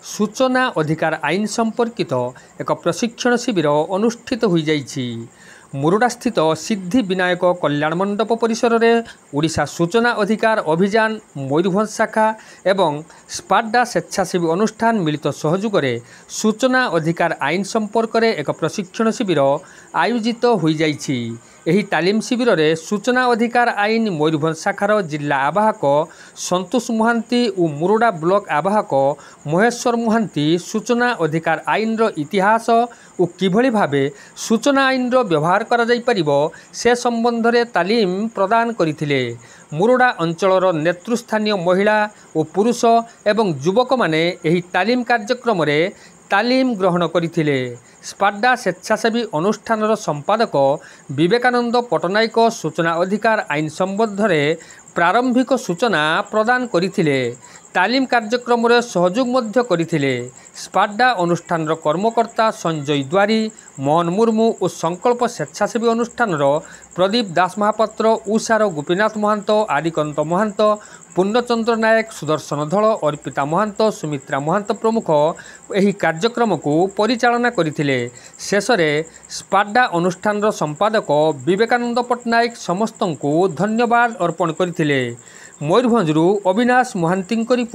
सूचना अधिकार आईन संपर्कित एक प्रशिक्षण शिविर अनुष्ठित हो जाइछि। मुरुडा स्थित सिद्धि विनायक कल्याण मंडप परिसर में ओडिशा सूचना अधिकार अभियान मयूरभंज शाखा एवं स्पाडा स्वेच्छासेवी अनुष्ठान मिलित सहयोग में सूचना अधिकार आईन संपर्क में एक प्रशिक्षण शिविर आयोजित हो जाइछि। एही तालीम शिविर में सूचना अधिकार आईन मयूरभंज शाखार जिला आवाहक संतोष महांती और मुरुडा ब्लॉक आवाहक महेश्वर महांती सूचना अधिकार आईन रो इतिहास और किभली भावे सूचना आईन रो व्यवहार करा जाई परिबो से संबंध में तालीम प्रदान करथिले। मुरुडा अंचलर नेतृस्थानीय महिला और पुरुष एवं युवक माने एही तालीम कार्यक्रम में तालीम ग्रहण करथिले। स्पाडा स्वेच्छासेवी अनुष्ठानर संपादक विवेकानंद पटनायक सूचना अधिकार आईन संबंध में प्रारंभिक सूचना प्रदान करथिले। तालीम कार्यक्रम में सहयोग मध्य करथिले। स्पाडा अनुष्ठान कर्मकर्ता संजय द्वारी, मोहन मुर्मू और संकल्प स्वेच्छासेवी अनुष्ठान प्रदीप दास महापात्र, उषार गोपीनाथ महंत, आदिकंत महंत, पूर्णचंद्र नायक, सुदर्शन धल, अर्पिता महंत, सुमित्रा महंत प्रमुख एही कार्यक्रम को परिचालना करथिले। शेष में स्पाडा अनुष्ठान संपादक विवेकानंद पटनायक समस्त को धन्यवाद अर्पण करथिले। मयूरभंजरू अविनाश महांती रिपोर्ट।